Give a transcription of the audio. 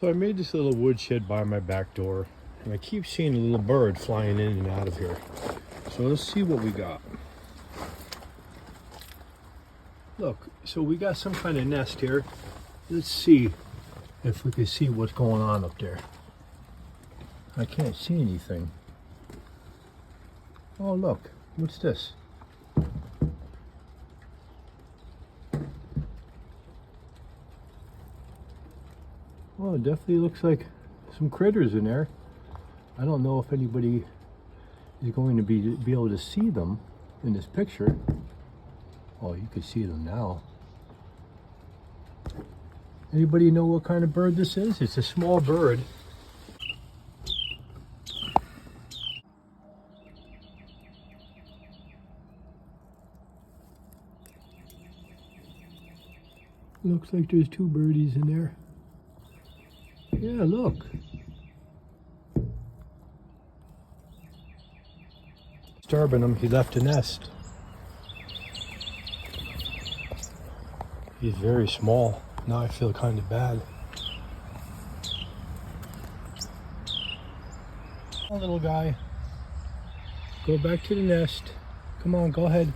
So I made this little woodshed by my back door, and I keep seeing a little bird flying in and out of here. So let's see what we got. Look, so we got some kind of nest here. Let's see if we can see what's going on up there. I can't see anything. Oh look, what's this? Well, it definitely looks like some critters in there. I don't know if anybody is going to be able to see them in this picture. Oh, you can see them now. Anybody know what kind of bird this is? It's a small bird. Looks like there's two birdies in there. Yeah, look. Disturbing him, he left a nest. He's very small. Now I feel kind of bad. Come on, little guy. Go back to the nest. Come on, go ahead.